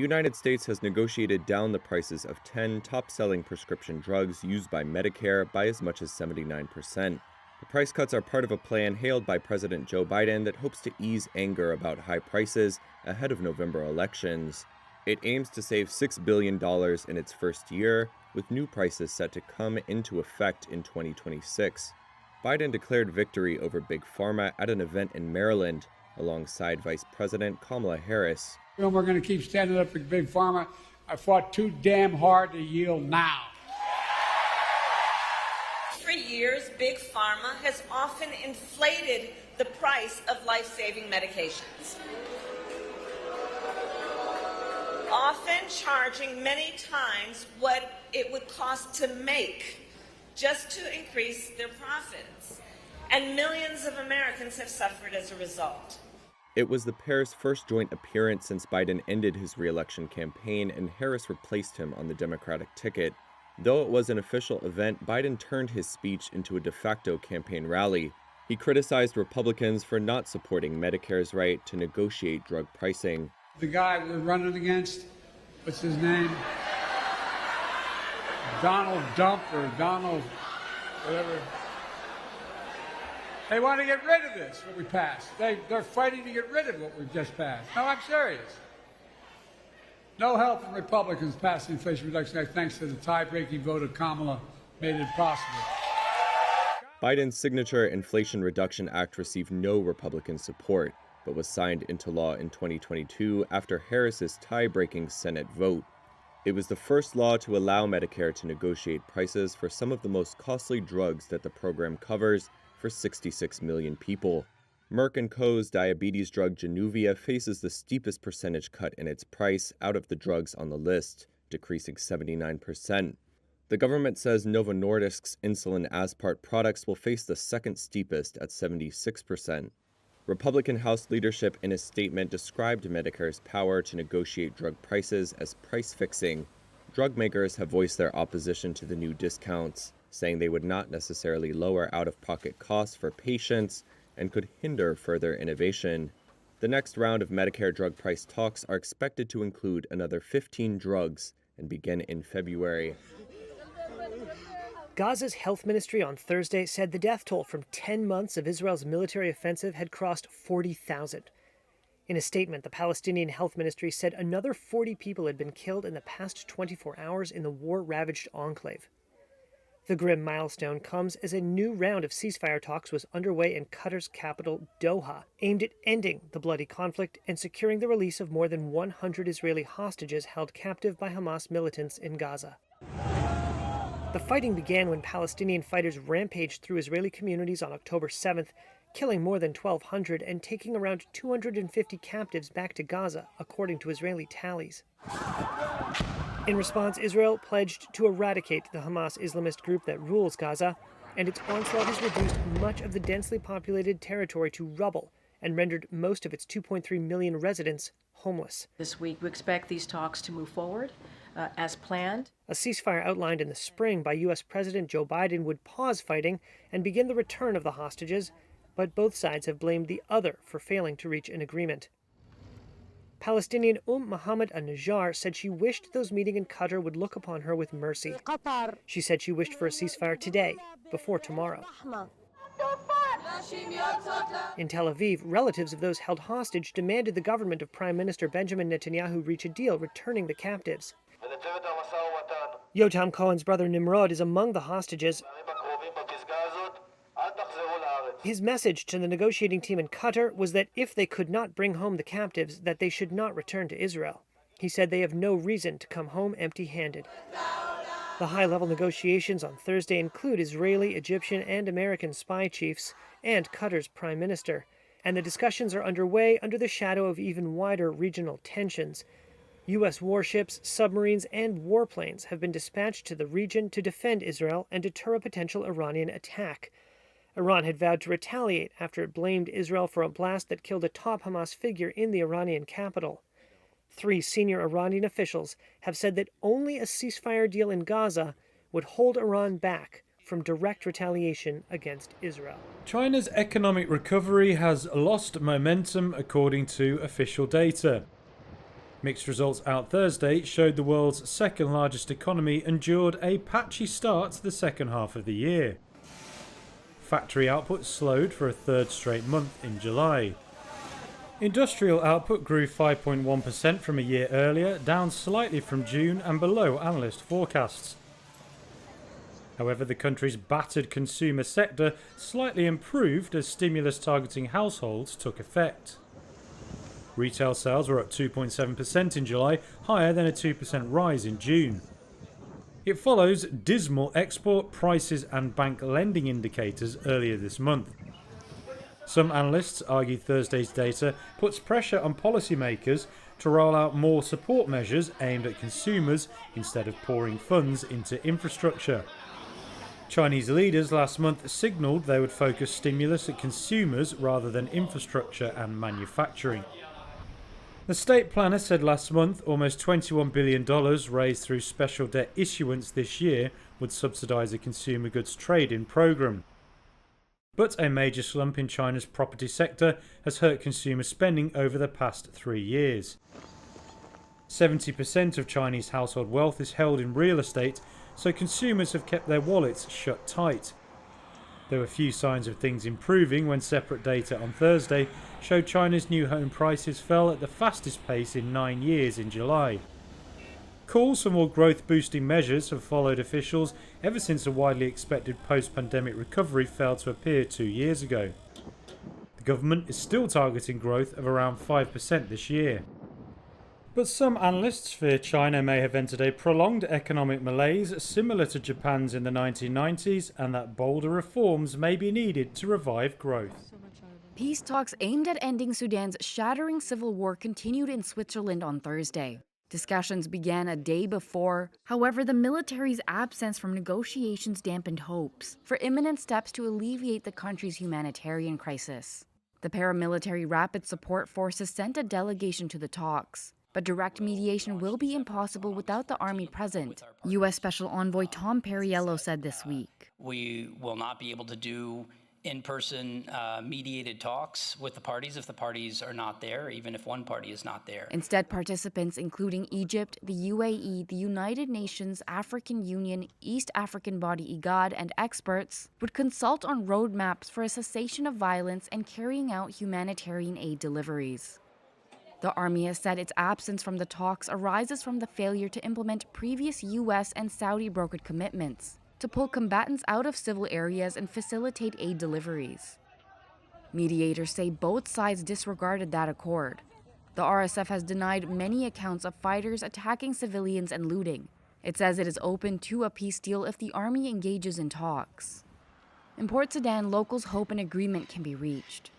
United States has negotiated down the prices of 10 top-selling prescription drugs used by Medicare by as much as 79%. The price cuts are part of a plan hailed by President Joe Biden that hopes to ease anger about high prices ahead of November elections. It aims to save $6 billion in its first year, with new prices set to come into effect in 2026. Biden declared victory over Big Pharma at an event in Maryland, alongside Vice President Kamala Harris. We're going to keep standing up for Big Pharma. I fought too damn hard to yield now. For years, Big Pharma has often inflated the price of life-saving medications, often charging many times what it would cost to make just to increase their profits. And millions of Americans have suffered as a result. It was the pair's first joint appearance since Biden ended his re-election campaign and Harris replaced him on the Democratic ticket. Though it was an official event, Biden turned his speech into a de facto campaign rally. He criticized Republicans for not supporting Medicare's right to negotiate drug pricing. The guy we're running against, what's his name? Donald Dump or Donald whatever. They want to get rid of this, what we passed. They're fighting to get rid of what we've just passed. No, I'm serious. No help from Republicans passing the Inflation Reduction Act thanks to the tie-breaking vote of Kamala made it possible. Biden's signature Inflation Reduction Act received no Republican support, but was signed into law in 2022 after Harris's tie-breaking Senate vote. It was the first law to allow Medicare to negotiate prices for some of the most costly drugs that the program covers for 66 million people. Merck & Co.'s diabetes drug Januvia faces the steepest percentage cut in its price out of the drugs on the list, decreasing 79%. The government says Novo Nordisk's insulin Aspart products will face the second steepest at 76%. Republican House leadership in a statement described Medicare's power to negotiate drug prices as price fixing. Drug makers have voiced their opposition to the new discounts, saying they would not necessarily lower out-of-pocket costs for patients and could hinder further innovation. The next round of Medicare drug price talks are expected to include another 15 drugs and begin in February. Gaza's health ministry on Thursday said the death toll from 10 months of Israel's military offensive had crossed 40,000. In a statement, the Palestinian health ministry said another 40 people had been killed in the past 24 hours in the war-ravaged enclave. The grim milestone comes as a new round of ceasefire talks was underway in Qatar's capital, Doha, aimed at ending the bloody conflict and securing the release of more than 100 Israeli hostages held captive by Hamas militants in Gaza. The fighting began when Palestinian fighters rampaged through Israeli communities on October 7th, killing more than 1,200 and taking around 250 captives back to Gaza, according to Israeli tallies. In response, Israel pledged to eradicate the Hamas Islamist group that rules Gaza, and its onslaught has reduced much of the densely populated territory to rubble and rendered most of its 2.3 million residents homeless. This week, we expect these talks to move forward as planned. A ceasefire outlined in the spring by U.S. President Joe Biden would pause fighting and begin the return of the hostages, but both sides have blamed the other for failing to reach an agreement. Palestinian Mohammed al-Najjar said she wished those meeting in Qatar would look upon her with mercy. She said she wished for a ceasefire today, before tomorrow. In Tel Aviv, relatives of those held hostage demanded the government of Prime Minister Benjamin Netanyahu reach a deal returning the captives. Yotam Cohen's brother Nimrod is among the hostages. His message to the negotiating team in Qatar was that if they could not bring home the captives, that they should not return to Israel. He said they have no reason to come home empty-handed. The high-level negotiations on Thursday include Israeli, Egyptian, and American spy chiefs, and Qatar's prime minister, and the discussions are underway under the shadow of even wider regional tensions. U.S. warships, submarines, and warplanes have been dispatched to the region to defend Israel and deter a potential Iranian attack. Iran had vowed to retaliate after it blamed Israel for a blast that killed a top Hamas figure in the Iranian capital. 3 senior Iranian officials have said that only a ceasefire deal in Gaza would hold Iran back from direct retaliation against Israel. China's economic recovery has lost momentum according to official data. Mixed results out Thursday showed the world's second largest economy endured a patchy start to the second half of the year. Factory output slowed for a third straight month in July. Industrial output grew 5.1% from a year earlier, down slightly from June and below analyst forecasts. However, the country's battered consumer sector slightly improved as stimulus targeting households took effect. Retail sales were up 2.7% in July, higher than a 2% rise in June. It follows dismal export prices and bank lending indicators earlier this month. Some analysts argue Thursday's data puts pressure on policymakers to roll out more support measures aimed at consumers instead of pouring funds into infrastructure. Chinese leaders last month signalled they would focus stimulus at consumers rather than infrastructure and manufacturing. The state planner said last month almost $21 billion raised through special debt issuance this year would subsidise a consumer goods trade-in programme. But a major slump in China's property sector has hurt consumer spending over the past 3 years. 70% of Chinese household wealth is held in real estate, so consumers have kept their wallets shut tight. There were few signs of things improving when separate data on Thursday showed China's new home prices fell at the fastest pace in 9 years in July. Calls for more growth-boosting measures have followed officials ever since a widely expected post-pandemic recovery failed to appear 2 years ago. The government is still targeting growth of around 5% this year. But some analysts fear China may have entered a prolonged economic malaise similar to Japan's in the 1990s, and that bolder reforms may be needed to revive growth. Peace talks aimed at ending Sudan's shattering civil war continued in Switzerland on Thursday. Discussions began a day before. However, the military's absence from negotiations dampened hopes for imminent steps to alleviate the country's humanitarian crisis. The paramilitary Rapid Support Forces sent a delegation to the talks. But direct mediation will be impossible without the army present, U.S. Special Envoy Tom Perriello said this week. We will not be able to do in-person mediated talks with the parties if the parties are not there, even if one party is not there. Instead, participants including Egypt, the UAE, the United Nations, African Union, East African body IGAD, and experts would consult on roadmaps for a cessation of violence and carrying out humanitarian aid deliveries. The army has said its absence from the talks arises from the failure to implement previous U.S. and Saudi-brokered commitments to pull combatants out of civil areas and facilitate aid deliveries. Mediators say both sides disregarded that accord. The RSF has denied many accounts of fighters attacking civilians and looting. It says it is open to a peace deal if the army engages in talks. In Port Sudan, locals hope an agreement can be reached.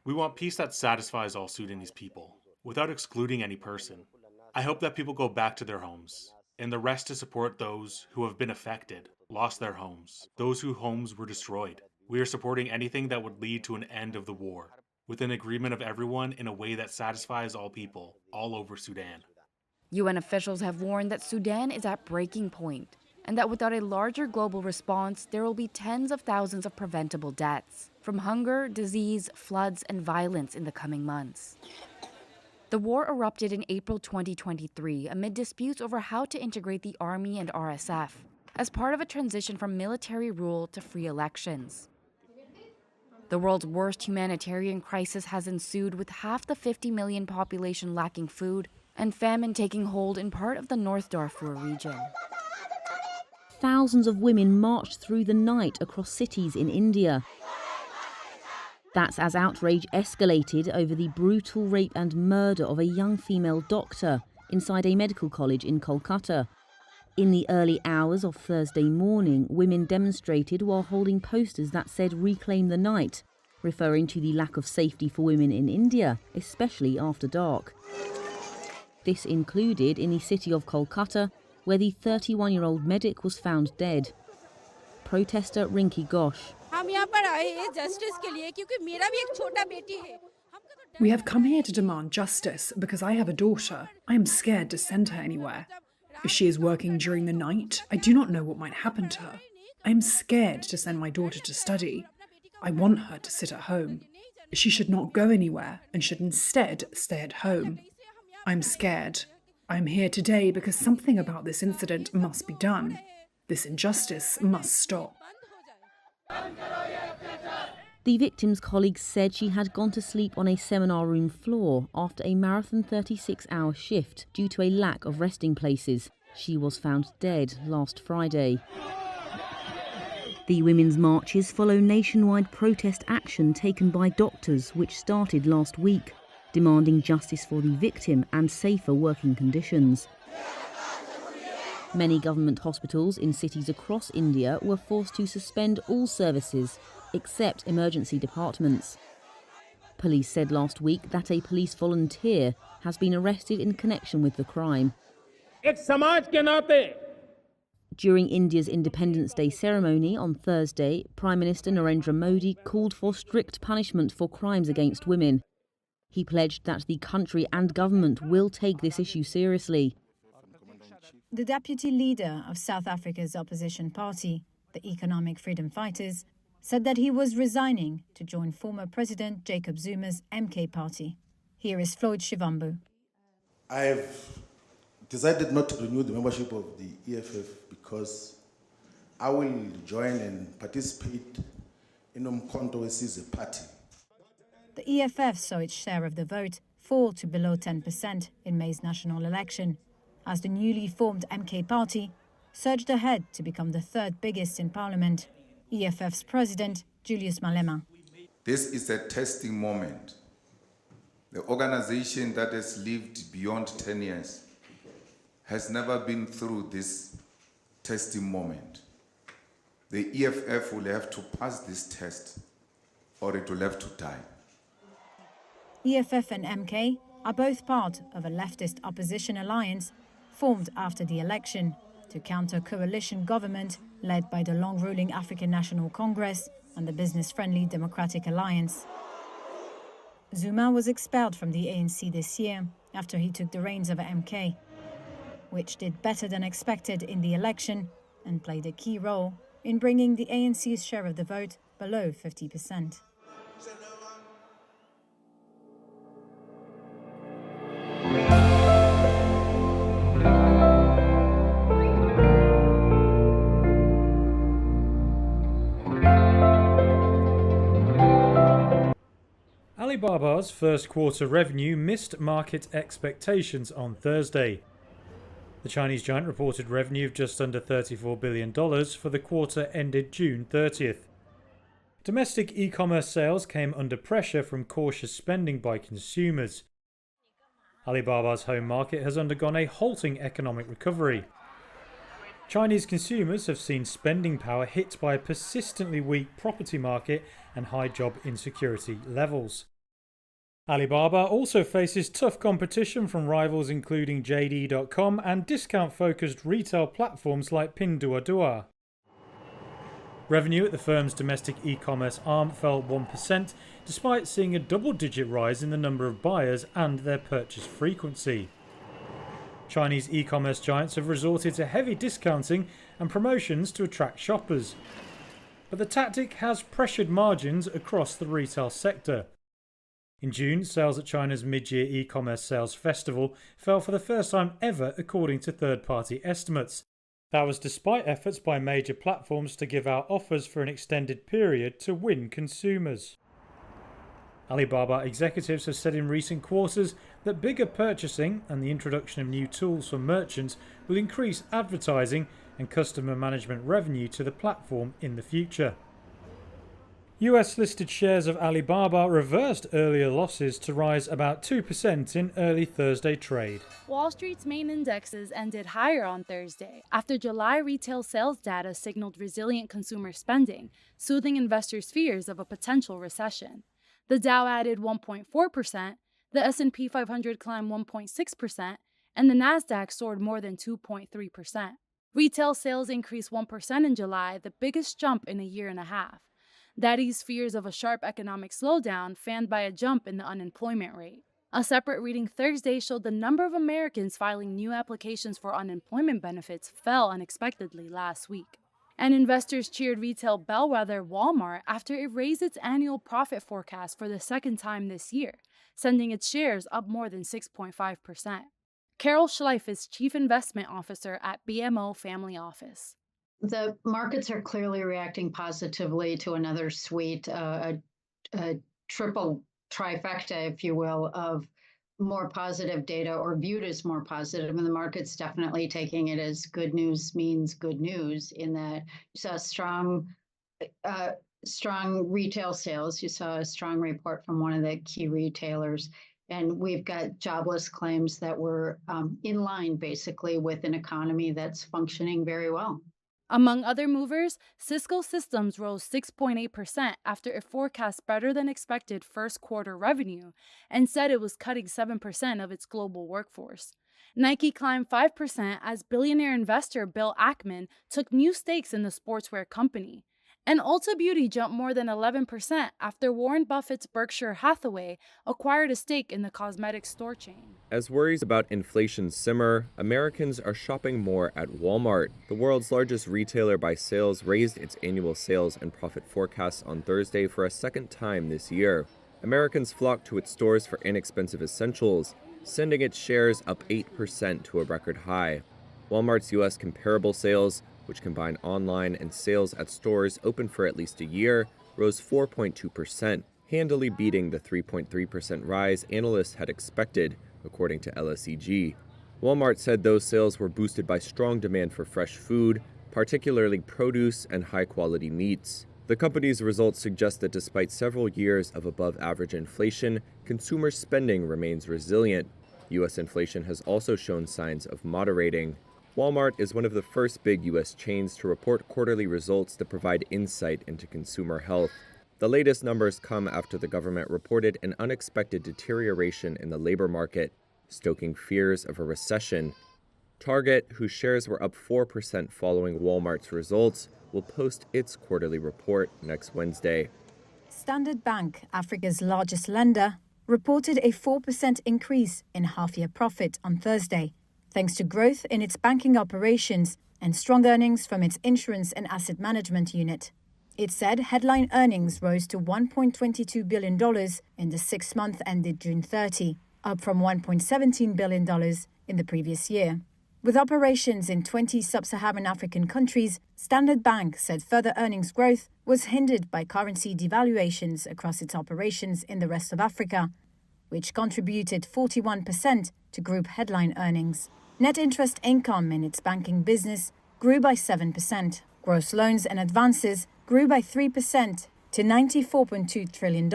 We want peace that satisfies all Sudanese people, without excluding any person. I hope that people go back to their homes, and the rest to support those who have been affected, lost their homes, those whose homes were destroyed. We are supporting anything that would lead to an end of the war, with an agreement of everyone in a way that satisfies all people, all over Sudan. UN officials have warned that Sudan is at breaking point, and that without a larger global response, there will be tens of thousands of preventable deaths from hunger, disease, floods, and violence in the coming months. The war erupted in April 2023 amid disputes over how to integrate the army and RSF as part of a transition from military rule to free elections. The world's worst humanitarian crisis has ensued, with half the 50 million population lacking food and famine taking hold in part of the North Darfur region. Thousands of women marched through the night across cities in India. That's as outrage escalated over the brutal rape and murder of a young female doctor inside a medical college in Kolkata. In the early hours of Thursday morning, women demonstrated while holding posters that said "Reclaim the Night," referring to the lack of safety for women in India, especially after dark. This included in the city of Kolkata, where the 31-year-old medic was found dead. Protester Rinki Ghosh. We have come here to demand justice because I have a daughter. I am scared to send her anywhere. If she is working during the night, I do not know what might happen to her. I am scared to send my daughter to study. I want her to sit at home. She should not go anywhere and should instead stay at home. I'm scared. I'm here today because something about this incident must be done. This injustice must stop. The victim's colleagues said she had gone to sleep on a seminar room floor after a marathon 36-hour shift due to a lack of resting places. She was found dead last Friday. The women's marches follow nationwide protest action taken by doctors, which started last week, demanding justice for the victim and safer working conditions. Many government hospitals in cities across India were forced to suspend all services except emergency departments. Police said last week that a police volunteer has been arrested in connection with the crime. During India's Independence Day ceremony on Thursday, Prime Minister Narendra Modi called for strict punishment for crimes against women. He pledged that the country and government will take this issue seriously. The deputy leader of South Africa's opposition party, the Economic Freedom Fighters, said that he was resigning to join former President Jacob Zuma's MK party. Here is Floyd Shivambu. I have decided not to renew the membership of the EFF because I will join and participate in Umkhonto weSizwe party. The EFF saw its share of the vote fall to below 10% in May's national election, as the newly formed MK party surged ahead to become the third biggest in parliament. EFF's president, Julius Malema. This is a testing moment. The organization that has lived beyond 10 years has never been through this testing moment. The EFF will have to pass this test or it will have to die. EFF and MK are both part of a leftist opposition alliance formed after the election to counter coalition government led by the long-ruling African National Congress and the business-friendly Democratic Alliance. Zuma was expelled from the ANC this year after he took the reins of MK, which did better than expected in the election and played a key role in bringing the ANC's share of the vote below 50%. Alibaba's first quarter revenue missed market expectations on Thursday. The Chinese giant reported revenue of just under $34 billion for the quarter ended June 30th. Domestic e-commerce sales came under pressure from cautious spending by consumers. Alibaba's home market has undergone a halting economic recovery. Chinese consumers have seen spending power hit by a persistently weak property market and high job insecurity levels. Alibaba also faces tough competition from rivals including JD.com and discount-focused retail platforms like Pinduoduo. Revenue at the firm's domestic e-commerce arm fell 1%, despite seeing a double-digit rise in the number of buyers and their purchase frequency. Chinese e-commerce giants have resorted to heavy discounting and promotions to attract shoppers. But the tactic has pressured margins across the retail sector. In June, sales at China's mid-year e-commerce sales festival fell for the first time ever according to third-party estimates. That was despite efforts by major platforms to give out offers for an extended period to win consumers. Alibaba executives have said in recent quarters that bigger purchasing and the introduction of new tools for merchants will increase advertising and customer management revenue to the platform in the future. US-listed shares of Alibaba reversed earlier losses to rise about 2% in early Thursday trade. Wall Street's main indexes ended higher on Thursday after July retail sales data signaled resilient consumer spending, soothing investors' fears of a potential recession. The Dow added 1.4%, the S&P 500 climbed 1.6%, and the Nasdaq soared more than 2.3%. Retail sales increased 1% in July, the biggest jump in a year and a half. That eased fears of a sharp economic slowdown, fanned by a jump in the unemployment rate. A separate reading Thursday showed the number of Americans filing new applications for unemployment benefits fell unexpectedly last week. And investors cheered retail bellwether Walmart after it raised its annual profit forecast for the second time this year, sending its shares up more than 6.5%. Carol Schleif is Chief Investment Officer at BMO Family Office. The markets are clearly reacting positively to another suite, a triple trifecta, if you will, of more positive data, or viewed as more positive. And the market's definitely taking it as good news means good news, in that you saw strong retail sales. You saw a strong report from one of the key retailers. And we've got jobless claims that were in line, basically, with an economy that's functioning very well. Among other movers, Cisco Systems rose 6.8% after it forecast better than expected first quarter revenue and said it was cutting 7% of its global workforce. Nike climbed 5% as billionaire investor Bill Ackman took new stakes in the sportswear company. And Ulta Beauty jumped more than 11% after Warren Buffett's Berkshire Hathaway acquired a stake in the cosmetics store chain. As worries about inflation simmer, Americans are shopping more at Walmart. The world's largest retailer by sales raised its annual sales and profit forecasts on Thursday for a second time this year. Americans flocked to its stores for inexpensive essentials, sending its shares up 8% to a record high. Walmart's U.S. comparable sales, which combine online and sales at stores open for at least a year, rose 4.2%, handily beating the 3.3% rise analysts had expected, according to LSEG. Walmart said those sales were boosted by strong demand for fresh food, particularly produce and high-quality meats. The company's results suggest that despite several years of above-average inflation, consumer spending remains resilient. U.S. inflation has also shown signs of moderating. Walmart is one of the first big U.S. chains to report quarterly results that provide insight into consumer health. The latest numbers come after the government reported an unexpected deterioration in the labor market, stoking fears of a recession. Target, whose shares were up 4% following Walmart's results, will post its quarterly report next Wednesday. Standard Bank, Africa's largest lender, reported a 4% increase in half-year profit on Thursday, thanks to growth in its banking operations and strong earnings from its insurance and asset management unit. It said headline earnings rose to $1.22 billion in the 6 months ended June 30, up from $1.17 billion in the previous year. With operations in 20 sub-Saharan African countries, Standard Bank said further earnings growth was hindered by currency devaluations across its operations in the rest of Africa, which contributed 41% to group headline earnings. Net interest income in its banking business grew by 7%. Gross loans and advances grew by 3% to $94.2 trillion,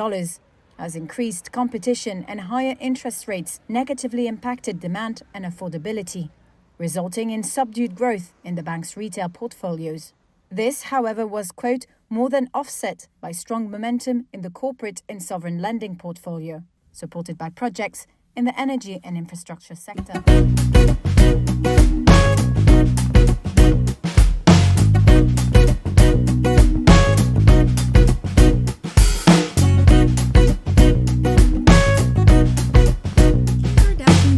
as increased competition and higher interest rates negatively impacted demand and affordability, resulting in subdued growth in the bank's retail portfolios. This, however, was, quote, more than offset by strong momentum in the corporate and sovereign lending portfolio, supported by projects in the energy and infrastructure sector.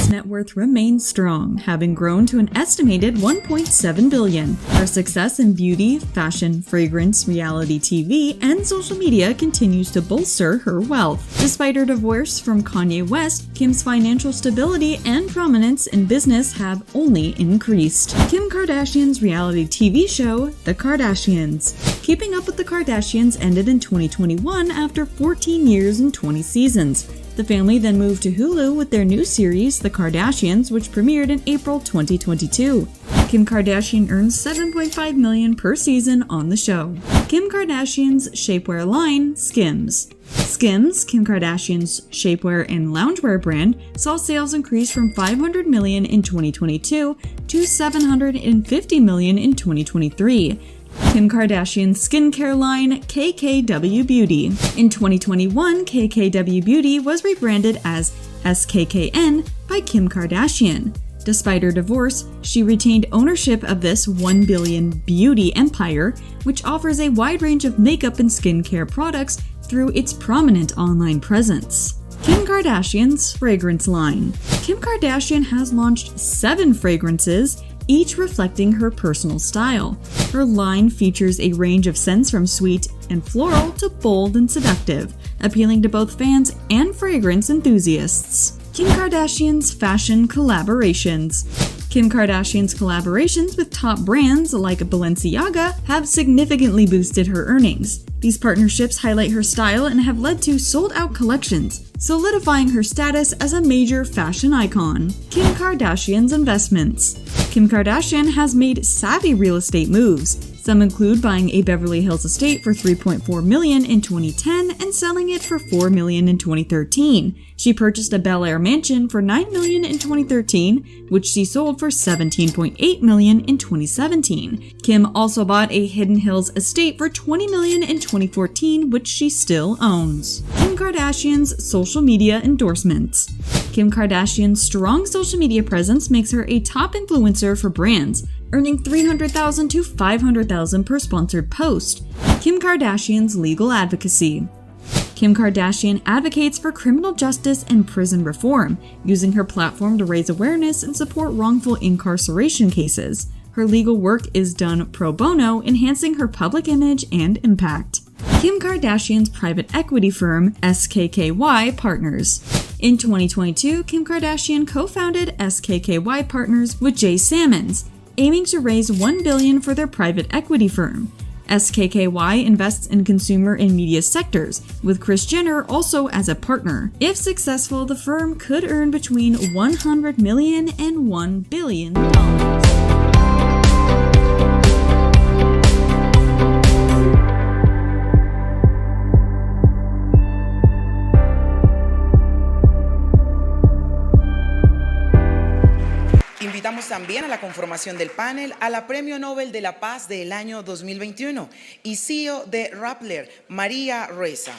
Net worth remains strong, having grown to an estimated $1.7 billion. Her success in beauty, fashion, fragrance, reality TV, and social media continues to bolster her wealth. Despite her divorce from Kanye West, Kim's financial stability and prominence in business have only increased. Kim Kardashian's reality TV show, The Kardashians. Keeping Up with the Kardashians ended in 2021 after 14 years and 20 seasons. The family then moved to Hulu with their new series, The Kardashians, which premiered in April 2022. Kim Kardashian earns $7.5 million per season on the show. Kim Kardashian's shapewear line, Skims. Skims, Kim Kardashian's shapewear and loungewear brand, saw sales increase from $500 million in 2022 to $750 million in 2023. Kim Kardashian's skincare line, KKW Beauty. In 2021, KKW Beauty was rebranded as SKKN by Kim Kardashian. Despite her divorce, she retained ownership of this $1 billion beauty empire, which offers a wide range of makeup and skincare products through its prominent online presence. Kim Kardashian's fragrance line. Kim Kardashian has launched 7 fragrances, each reflecting her personal style. Her line features a range of scents from sweet and floral to bold and seductive, appealing to both fans and fragrance enthusiasts. Kim Kardashian's fashion collaborations. Kim Kardashian's collaborations with top brands like Balenciaga have significantly boosted her earnings. These partnerships highlight her style and have led to sold-out collections, solidifying her status as a major fashion icon. Kim Kardashian's investments. Kim Kardashian has made savvy real estate moves. Some include buying a Beverly Hills estate for $3.4 million in 2010 and selling it for $4 million in 2013. She purchased a Bel Air mansion for $9 million in 2013, which she sold for $17.8 million in 2017. Kim also bought a Hidden Hills estate for $20 million in 2014, which she still owns. Kim Kardashian's social media endorsements. Kim Kardashian's strong social media presence makes her a top influencer for brands, earning $300,000 to $500,000 per sponsored post. Kim Kardashian's legal advocacy. Kim Kardashian advocates for criminal justice and prison reform, using her platform to raise awareness and support wrongful incarceration cases. Her legal work is done pro bono, enhancing her public image and impact. Kim Kardashian's private equity firm, SKKY Partners. In 2022, Kim Kardashian co-founded SKKY Partners with Jay Sammons, aiming to raise $1 billion for their private equity firm. SKKY invests in consumer and media sectors, with Kris Jenner also as a partner. If successful, the firm could earn between $100 million and $1 billion. Invitamos también a la conformación del panel a la Premio Nobel de la Paz del año 2021 y CEO de Rappler, María Ressa.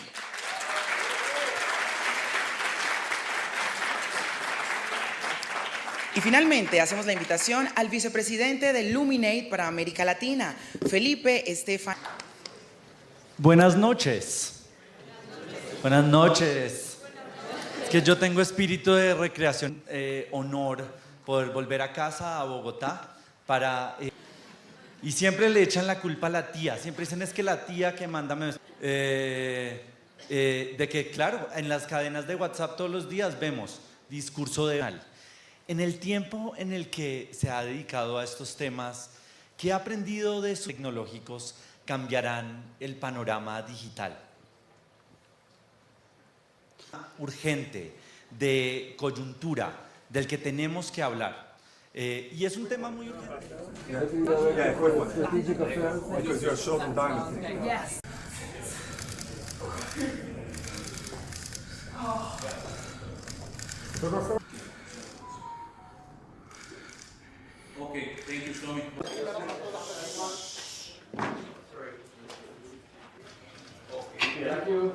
Y finalmente hacemos la invitación al vicepresidente de Luminate para América Latina, Felipe Estefan. Buenas noches. Buenas noches. Es que yo tengo espíritu de recreación, honor poder volver a casa, a Bogotá, y siempre le echan la culpa a la tía, siempre dicen es que la tía que manda de que claro, en las cadenas de WhatsApp todos los días vemos discurso de mal. En el tiempo en el que se ha dedicado a estos temas, ¿qué ha aprendido de sus tecnológicos cambiarán el panorama digital? Urgente, de coyuntura, del que tenemos que hablar. Y es un tema muy urgente. Okay, thank you, Shlomi. Thank you.